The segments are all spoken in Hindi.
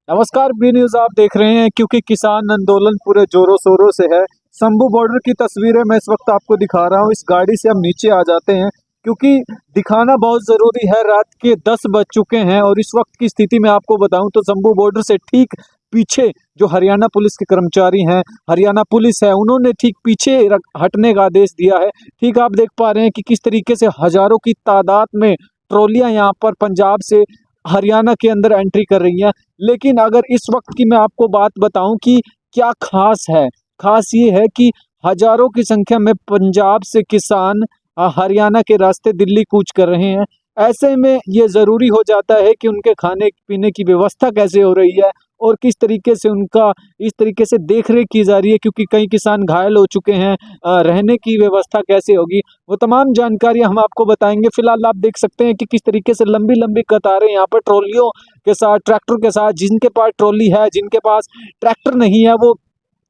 नमस्कार, बी न्यूज आप देख रहे हैं। क्योंकि किसान आंदोलन पूरे जोरों शोरों से है। शंभू बॉर्डर की तस्वीरें मैं इस वक्त आपको दिखा रहा हूं। इस गाड़ी से हम नीचे आ जाते हैं क्योंकि दिखाना बहुत जरूरी है। रात के 10 बज चुके हैं और इस वक्त की स्थिति में आपको बताऊं तो शंभू बॉर्डर से ठीक पीछे जो हरियाणा पुलिस के कर्मचारी हैं, हरियाणा पुलिस है, उन्होंने ठीक पीछे हटने का आदेश दिया है। ठीक आप देख पा रहे हैं कि किस तरीके से हजारों की तादाद में ट्रॉलियां यहाँ पर पंजाब से हरियाणा के अंदर एंट्री कर रही हैं। लेकिन अगर इस वक्त की मैं आपको बात बताऊं कि क्या खास है, खास ये है कि हजारों की संख्या में पंजाब से किसान हरियाणा के रास्ते दिल्ली कूच कर रहे हैं। ऐसे में ये ज़रूरी हो जाता है कि उनके खाने पीने की व्यवस्था कैसे हो रही है और किस तरीके से उनका इस तरीके से देख रेख की जा रही है, क्योंकि कई किसान घायल हो चुके हैं। रहने की व्यवस्था कैसे होगी, वो तमाम जानकारियां हम आपको बताएंगे। फिलहाल आप देख सकते हैं कि किस तरीके से लंबी लंबी कतारें यहाँ पर ट्रॉलियों के साथ, ट्रैक्टर के साथ, जिनके पास ट्रॉली है, जिनके पास ट्रैक्टर नहीं है, वो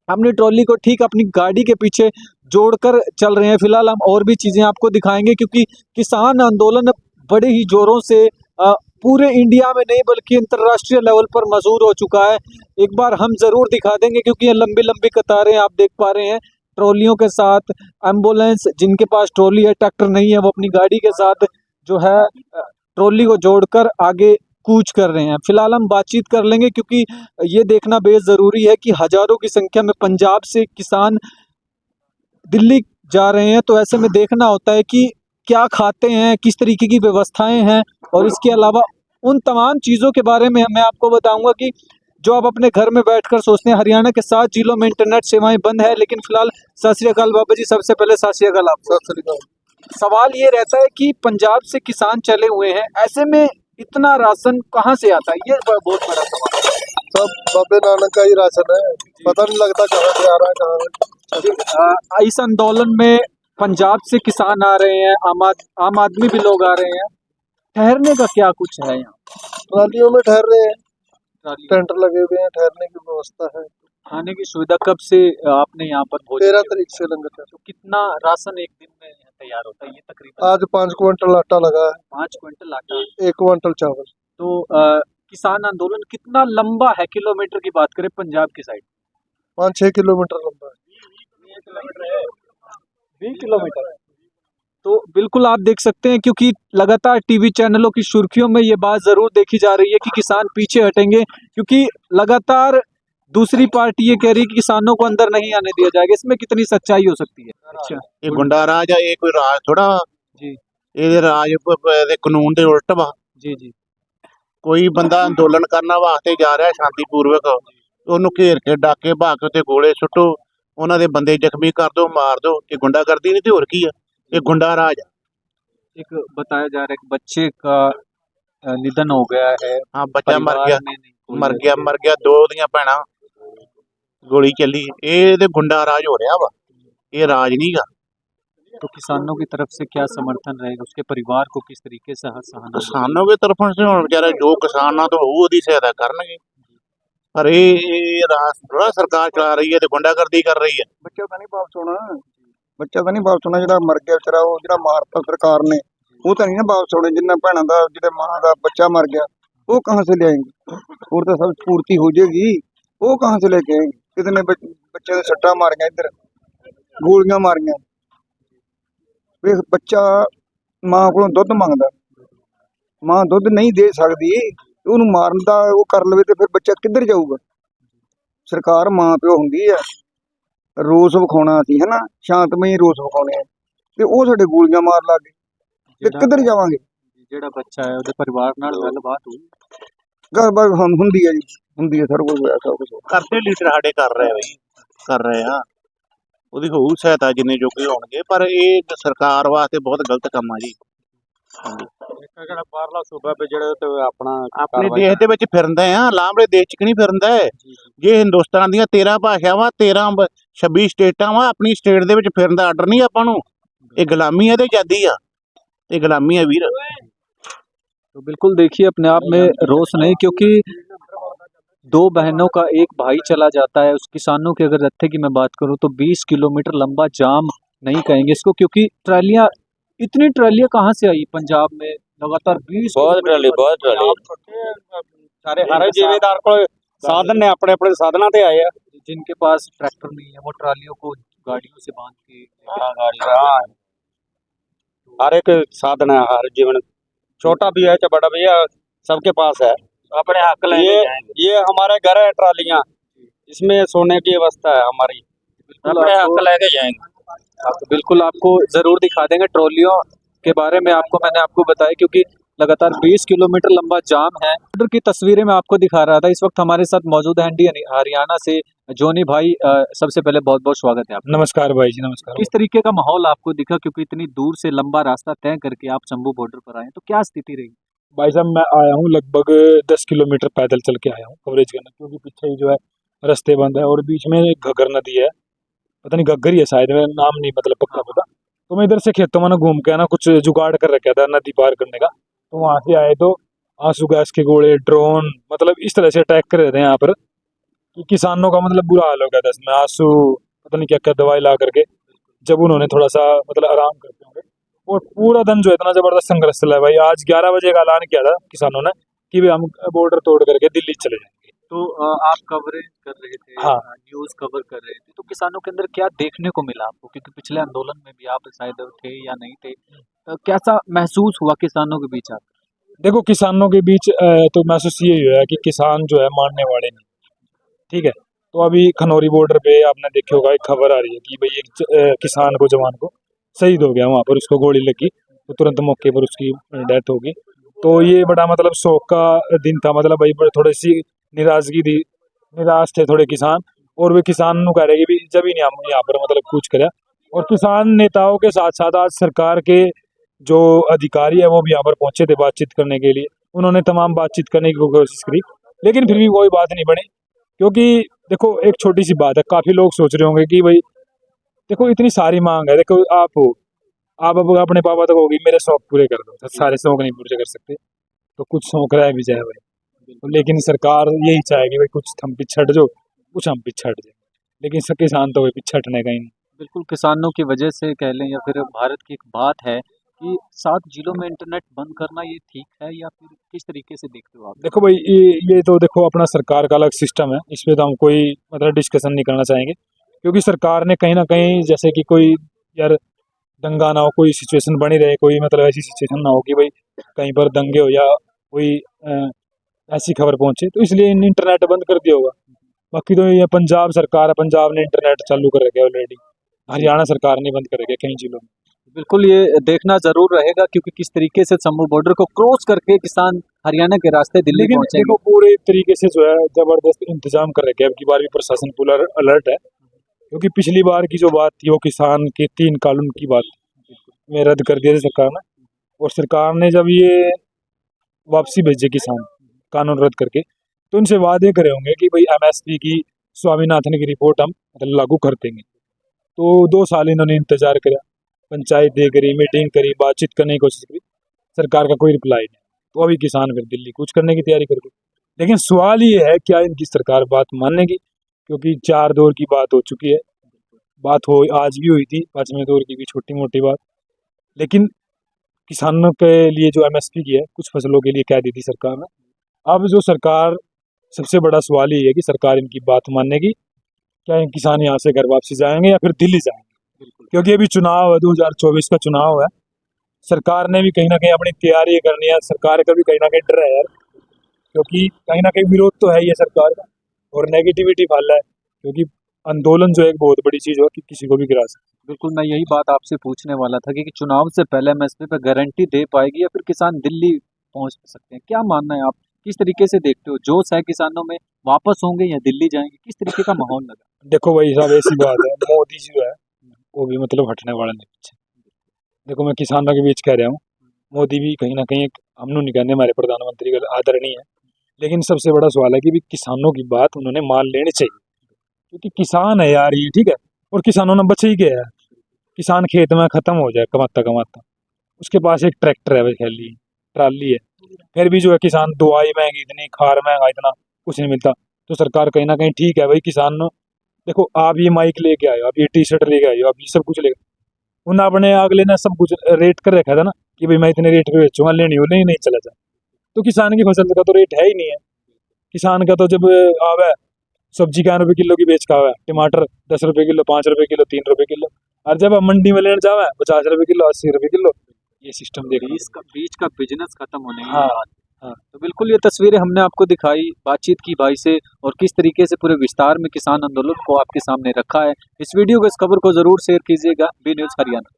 अपनी ट्रॉली को ठीक अपनी गाड़ी के पीछे जोड़कर चल रहे हैं। फिलहाल हम और भी चीजें आपको दिखाएंगे क्योंकि किसान आंदोलन बड़े ही जोरों से पूरे इंडिया में नहीं बल्कि अंतर्राष्ट्रीय लेवल पर मशहूर हो चुका है। एक बार हम जरूर दिखा देंगे क्योंकि ये लंबी लंबी कतारें आप देख पा रहे हैं ट्रॉलियों के साथ। एम्बुलेंस, जिनके पास ट्रॉली है, ट्रैक्टर नहीं है, वो अपनी गाड़ी के साथ जो है ट्रॉली को जोड़कर आगे कूच कर रहे हैं। फिलहाल हम बातचीत कर लेंगे क्योंकि ये देखना बेहद ज़रूरी है कि हजारों की संख्या में पंजाब से किसान दिल्ली जा रहे हैं। तो ऐसे में देखना होता है कि क्या खाते हैं, किस तरीके की व्यवस्थाएं हैं, और इसके अलावा उन तमाम चीज़ों के बारे में मैं आपको बताऊंगा कि जो आप अपने घर में बैठकर सोचते हैं। हरियाणा के 7 जिलों में इंटरनेट सेवाएं बंद है, लेकिन फिलहाल सत श्री अकाल बाबा जी, सबसे पहले सत श्री अकाल आपको। सत श्री अकाल। सवाल ये रहता है कि पंजाब से किसान चले हुए हैं, ऐसे में इतना राशन कहाँ से आता है? ये बहुत बड़ा सवाल है। सब बाबे नानक का ही राशन है, पता नहीं लगता कहाँ से आ रहा है कहाँ से। इस आंदोलन में पंजाब से किसान आ रहे हैं, आम आदमी भी लोग आ रहे हैं। ठहरने का क्या कुछ है यहाँ? ट्रालियों में ठहर रहे हैं, टेंट लगे हुए हैं, ठहरने की व्यवस्था है। खाने की सुविधा कब से आपने यहाँ पर भोजन 13 तारीख से लंगर है। तो कितना राशन एक दिन में तैयार होता है? ये तकरीबन आज 5 क्विंटल आटा लगा है, 5 क्विंटल आटा, 1 क्विंटल चावल। तो किसान आंदोलन कितना लंबा है? किलोमीटर की बात करें पंजाब की साइड, 5-6 किलोमीटर लंबा है। 20 किलोमीटर है। तो बिल्कुल आप देख सकते हैं क्योंकि लगातार टीवी चैनलों की सुर्खियों में ये बात जरूर देखी जा रही है कि किसान पीछे हटेंगे, क्योंकि लगातार दूसरी पार्टी ये कह रही है कि किसानों को अंदर नहीं आने दिया जाएगा। इसमें कितनी सच्चाई हो सकती है? अच्छा, ਇਹ ਗੁੰਡਾ ਰਾਜ ਆ, ਇਹ ਕੋਈ ਰਾਜ ਥੋੜਾ जी ਇਹਦੇ ਰਾਜ ਦੇ ਕਾਨੂੰਨ ਦੇ ਉਲਟ ਵਾ। जी जी ਕੋਈ ਬੰਦਾ ਅੰਦੋਲਨ ਕਰਨ ਵਾਸਤੇ ਜਾ ਰਿਹਾ ਸ਼ਾਂਤੀਪੂਰਵਕ, ਉਹਨੂੰ ਘੇਰ ਕੇ ਡਾਕੇ ਭਾ ਕੇ ਉੱਤੇ ਗੋਲੇ ਸੁੱਟੋ, ਉਹਨਾਂ ਦੇ ਬੰਦੇ ਜ਼ਖਮੀ ਕਰ ਦੋ, ਮਾਰ ਦੋ। ਇਹ ਗੁੰਡਾਗਰਦੀ ਨਹੀਂ ਤੇ ਹੋਰ ਕੀ ਆ? ਇਹ ਗੁੰਡਾ ਰਾਜ ਆ। एक बताया जा रहा है कि बच्चे का निधन हो गया है, ਹਾਂ, ਬੱਚਾ ਮਰ परिवार ਗਿਆ, में नहीं कोई ਮਰ ਗਿਆ, ਦੋ ਦੀਆਂ ਭੈਣਾਂ ਗੋਲੀ ਚੱਲੀ। ਇਹ ਤੇ ਗੁੰਡਾ ਰਾਜ ਹੋ ਰਿਹਾ ਵਾ, ਇਹ ਰਾਜ ਨਹੀਂਗਾ। तो किसानों की तरफ से क्या समर्थन रहेगा? उसके परिवार को किस तरीके से सहानुभूति? ਕਿਸਾਨਾਂ ਦੇ ਤਰਫੋਂ से ਹੁਣ ਵਿਚਾਰੇ ਜੋ ਕਿਸਾਨਾਂ ਤੋਂ ਹੋਊ ਉਹਦੀ ਸਹਾਇਤਾ ਕਰਨਗੇ। ਪਰ ਇਹ ਰਾਜ ਥੋੜਾ ਸਰਕਾਰ ਚਲਾ ਰਹੀ ਹੈ ਤੇ ਗੁੰਡਾਗਰਦੀ ਕਰ ਰਹੀ ਹੈ। ਬੱਚਾ ਤਾਂ ਨਹੀਂ ਵਾਪਸ ਹੋਣਾ, ਬੱਚਾ ਤਾਂ ਨਹੀਂ ਵਾਪਸ ਹੋਣਾ। ਜਿਹੜਾ ਮਰ ਗਿਆ ਵਿਚਾਰਾ, ਉਹ ਜਿਹੜਾ ਮਾਰਤਾ ਸਰਕਾਰ ने, वो तो नहीं ना वापस होने। जिन्ना भैनों का, जिहदे मां का बच्चा मर गया, वो कहाँ से ले आएंगे? और तो सब पूर्ति हो जाएगी, वो कहाँ से लेके आएंगे? कितने बच्चे दे सट्टा मारियां, इधर गोलियां मारियां। ਵੇਖ ਬੱਚਾ ਮਾਂ ਕੋਲੋਂ ਦੁੱਧ ਮੰਗਦਾ, ਮਾਂ ਦੁੱਧ ਨਹੀਂ ਦੇ ਸਕਦੀ, ਉਹਨੂੰ ਮਾਰਨ ਦਾ ਉਹ ਕਰ ਲਵੇ ਤੇ ਫਿਰ ਬੱਚਾ ਕਿੱਧਰ ਜਾਊਗਾ? ਸਰਕਾਰ ਮਾਂ ਪਿਓ ਹੁੰਦੀ ਆ, ਰੋਸ ਵਿਖਾਉਣਾ ਸੀ ਹੈ ਨਾ, ਸ਼ਾਂਤਮਈ ਰੋਸ ਵਿਖਾਉਣੇ ਆ, ਤੇ ਉਹ ਸਾਡੇ ਗੋਲੀਆਂ ਮਾਰ ਲੱਗ ਗਏ ਤੇ ਕਿੱਧਰ ਜਾਵਾਂਗੇ? ਜਿਹੜਾ ਬੱਚਾ ਹੈ ਉਹਦੇ ਪਰਿਵਾਰ ਨਾਲ ਗੱਲਬਾਤ ਹੋਈ? ਗੱਲਬਾਤ ਹੁੰਦੀ ਹੈ ਜੀ, ਹੁੰਦੀ ਹੈ, ਸਰ ਕੁਝ ਹੋਇਆ, ਸਭ ਕੁਝ ਕਰਦੇ ਲੀਡਰ ਸਾਡੇ ਕਰ ਰਹੇ ਬਈ, ਕਰ ਰਹੇ ਆ। ਉਹਦੀ ਹੋਊ ਸਹਾਇਤਾ ਜਿੰਨੇ ਜੋਗੇ ਹੋਣਗੇ, ਪਰ ਇਹ ਸਰਕਾਰ ਵਾਸਤੇ ਬਹੁਤ ਗਲਤ ਕੰਮ ਆ ਜੀ। ਜਿਹੜਾ ਬਾਹਰਲਾ ਸੂਬਾ ਤੇ ਜਿਹੜਾ ਤੇ ਆਪਣਾ ਆਪਣੇ ਦੇਸ਼ ਦੇ ਵਿੱਚ ਫਿਰਦਾ ਆ, ਲਾਂਭਲੇ ਦੇਸ਼ ਚ ਕਿ ਨਹੀਂ ਫਿਰਦਾ। ਜੇ ਹਿੰਦੁਸਤਾਨ ਦੀਆਂ 13 ਭਾਸ਼ਾਵਾਂ, 26 ਸਟੇਟਾਂ ਵਾ, ਆਪਣੀ ਸਟੇਟ ਦੇ ਵਿੱਚ ਫਿਰਨ ਦਾ ਆਰਡਰ ਨਹੀਂ ਆਪਾਂ ਨੂੰ। ਇਹ ਗੁਲਾਮੀ ਹੈ ਤੇ ਆਜ਼ਾਦੀ ਆ, ਇਹ ਗੁਲਾਮੀ ਹੈ ਵੀਰ। तो बिल्कुल देखिए, अपने आप में रोष नहीं, क्योंकि दो बहनों का एक भाई चला जाता है। उस किसानों के अगर रत्थे की मैं बात करूं तो 20 किलोमीटर लंबा जाम नहीं कहेंगे इसको, क्योंकि ट्रालियां, इतनी ट्रालियां कहाँ से आई पंजाब में? लगातार 20 बहुत ट्राली सारे हर जिलेदार को ਸਾਧਨ ਨੇ ਆਪਣੇ ਆਪਣੇ ਸਾਧਨਾਂ ਤੇ ਆਏ ਆ जिनके पास ट्रैक्टर नहीं है वो ट्रालियों को गाड़ियों से बांध के हाँ, हर एक साधन है, हर जीवन छोटा भी है चाहे बड़ा भी है, सबके पास है। अपने हक लेके ये हमारे घर है ट्रालियां, इसमें सोने की व्यवस्था है हमारी, अपने हक लेके जाएंगे। बिल्कुल आपको जरूर दिखा देंगे ट्रॉलियों के बारे में। आपको मैंने आपको बताया क्योंकि लगातार 20 किलोमीटर लंबा जाम है। ऑर्डर की तस्वीरें मैं आपको दिखा रहा था। इस वक्त हमारे साथ मौजूद है एनडी हरियाणा से जोनी भाई। सबसे पहले बहुत बहुत स्वागत है आपका। नमस्कार भाई जी, नमस्कार। किस तरीके का माहौल आपको दिखा, क्योंकि इतनी दूर से लंबा रास्ता तय करके आप शंभू बॉर्डर पर आए हैं, तो क्या स्थिति रही? भाई साहब मैं आया हूँ लगभग 10 किलोमीटर पैदल चल के आया हूँ कवरेज करना, क्योंकि पीछे ही जो है रास्ते बंद है और बीच में एक घग्गर नदी है, पता नहीं घग्गर ही है शायद, मेरा नाम नहीं मतलब पक्का पता। तो मैं इधर से खेतों में घूम के ना कुछ जुगाड़ कर रखा था नदी पार करने का, तो वहाँ से आए तो आंसू गैस के गोले, ड्रोन, मतलब इस तरह से अटैक कर रहे थे यहाँ पर कि किसानों का मतलब बुरा हाल हो गया था इसमें। आंसू पता नहीं क्या क्या दवाई ला करके जब उन्होंने थोड़ा सा मतलब आराम करते होंगे, और पूरा दिन जो है इतना जबरदस्त संघर्ष चला है भाई। आज 11 बजे का ऐलान किया था किसानों ने कि भाई हम बॉर्डर तोड़ करके दिल्ली चले जाएंगे। तो आप कवरेज कर रहे थे, हाँ। न्यूज कवर कर रहे थे, तो किसानों के अंदर क्या देखने को मिला आपको, क्योंकि पिछले आंदोलन में भी आप शायद थे या नहीं थे, कैसा महसूस हुआ किसानों के बीच आप? देखो किसानों के बीच तो महसूस ये हुआ है कि किसान जो है मानने वाले नहीं, ठीक है। तो अभी खनौरी बॉर्डर पे आपने देखे होगा एक खबर आ रही है कि भाई एक किसान को, जवान को शहीद हो गया, वहाँ पर उसको गोली लगी तो तुरंत मौके पर उसकी डेथ होगी। तो ये बड़ा मतलब शोक का दिन था, मतलब भाई बड़े थोड़ी सी निराजगी थी, निराश थे थोड़े किसान, और वे किसान कह रहे कि भी जब ही नहीं हम यहाँ पर मतलब कुछ करें। और किसान नेताओं के साथ साथ आज सरकार के जो अधिकारी है वो भी यहाँ पर पहुंचे थे बातचीत करने के लिए। उन्होंने तमाम बातचीत करने की कोशिश करी, लेकिन फिर भी कोई बात नहीं बनी। क्योंकि देखो एक छोटी सी बात है, काफ़ी लोग सोच रहे होंगे कि भाई देखो इतनी सारी मांग है, देखो आप हो, आप अब अपने पापा तक होगी मेरे शौक पूरे कर दो, सारे शौक नहीं पूरे कर सकते, तो कुछ शौक रह भी जाए भाई। तो लेकिन सरकार यही चाहेगी भाई कुछ हम पिछड़ जो, कुछ हम पिछड़ जाए, लेकिन सब किसान तो भाई पिछड़ने का ही नहीं। बिल्कुल किसानों की वजह से कह लें या फिर भारत की एक बात है कि 7 जिलों में इंटरनेट बंद करना ये ठीक है या फिर किस तरीके से देखते हो आप? देखो भाई ये तो देखो अपना सरकार का अलग सिस्टम है, इस पे तो हम कोई मतलब डिस्कशन नहीं करना चाहेंगे, क्योंकि सरकार ने कहीं ना कहीं जैसे कि कोई यार दंगा ना हो, कोई सिचुएशन बनी रहे, कोई मतलब ऐसी सिचुएशन ना हो कि भाई कहीं पर दंगे हो या कोई ऐसी खबर पहुंचे, तो इसलिए इंटरनेट बंद कर दिया होगा। बाकी तो ये पंजाब सरकार है, पंजाब ने इंटरनेट चालू कर रखा है ऑलरेडी, हरियाणा सरकार ने बंद कर रखा है कई जिलों में। बिल्कुल ये देखना जरूर रहेगा क्योंकि किस तरीके से शंभू बॉर्डर को क्रॉस करके किसान हरियाणा के रास्ते दिल्ली लेकिन पहुंचेंगे। देखो पूरे तरीके से जो है जबरदस्त इंतजाम कर रखे हैं, अब की बार भी प्रशासन पूरा अलर्ट है, क्योंकि पिछली बार की जो बात थी वो किसान के 3 कानून की बात में रद्द कर दिया था सरकार ने, और सरकार ने जब ये वापसी भेजे किसान कानून रद्द करके, तो उनसे वादे करे होंगे कि भाई एमएसपी की स्वामीनाथन की रिपोर्ट हम मतलब लागू कर देंगे। तो 2 साल इन्होंने इंतजार किया, पंचायत दे करी, मीटिंग करी, बातचीत करने की कोशिश करी, सरकार का कोई रिप्लाई नहीं। तो अभी किसान फिर दिल्ली कुछ करने की तैयारी करके, लेकिन सवाल ये है क्या इनकी सरकार बात मानेगी, क्योंकि 4 दौर की बात हो चुकी है, बात हो आज भी हुई थी 5वें दौर की भी छोटी मोटी बात, लेकिन किसानों के लिए जो एमएसपी की है कुछ फसलों के लिए कह दी थी सरकार ने। अब जो सरकार, सबसे बड़ा सवाल ये है कि सरकार इनकी बात मानेगी, क्या इन किसान यहाँ से घर वापसी जाएंगे या फिर दिल्ली जाएंगे, क्योंकि अभी चुनाव है, 2024 का चुनाव है, सरकार ने भी कहीं ना कहीं अपनी तैयारी करनी है, सरकार का भी कहीं ना कहीं डर है यार, क्योंकि कहीं ना कहीं विरोध तो है ही है सरकार का, और नेगेटिविटी फैला है, क्योंकि आंदोलन जो है एक बहुत बड़ी चीज हो कि किसी को भी गिरा सकती। बिल्कुल मैं यही बात आपसे पूछने वाला था कि चुनाव से पहले एमएसपी पे गारंटी दे पाएगी या फिर किसान दिल्ली पहुंच सकते हैं, क्या मानना है आप, किस तरीके से देखते हो, जोश है किसानों में, वापस होंगे या दिल्ली जाएंगे, किस तरीके का माहौल लगा? देखो भाई साहब ऐसी बात है, मोदी जी जो है वो भी मतलब हटने वाले नहीं पीछे। देखो मैं किसानों के बीच कह रहा हूँ, मोदी भी कहीं ना कहीं हम लोग नहीं कहने हमारे प्रधानमंत्री का आदरणीय है, लेकिन सबसे बड़ा सवाल है कि भी किसानों की बात उन्होंने मान लेनी चाहिए, क्योंकि किसान है यार ये, ठीक है, और किसानों ने बचे ही गया है। किसान खेत में खत्म हो जाए कमाता कमाता, उसके पास एक ट्रैक्टर है, वैली ट्राली है, फिर भी जो है किसान दवाई महंगी इतनी, खार महंगा इतना, कुछ नहीं मिलता। तो सरकार कहीं ना कहीं ठीक है भाई, किसान देखो आप ये माइक लेके आए हो, आप ये टी शर्ट लेके आए हो, आप ये सब कुछ लेके, उन्हें अपने अगले ने सब कुछ रेट कर रखा था ना कि भाई मैं इतने रेट पे बेचूंगा, लेनी हो नहीं चला जाए, तो किसान की फसल का तो रेट है ही नहीं है, किसान का तो जब आवे सब्जी 11 रुपए किलो की बेच का आवे, टमाटर 10 रुपए किलो, 5 रुपए किलो, 3 रुपए किलो, और जब हम मंडी में लेने जावे 50 रुपए किलो, 80 रुपए किलो, ये सिस्टम देखना। बीच का बिजनेस खत्म होने की हाँ, बात। हाँ। तो बिल्कुल ये तस्वीरें हमने आपको दिखाई, बातचीत की भाई से, और किस तरीके से पूरे विस्तार में किसान आंदोलन को आपके सामने रखा है। इस वीडियो को, इस खबर को जरूर शेयर कीजिएगा। B news Haryana.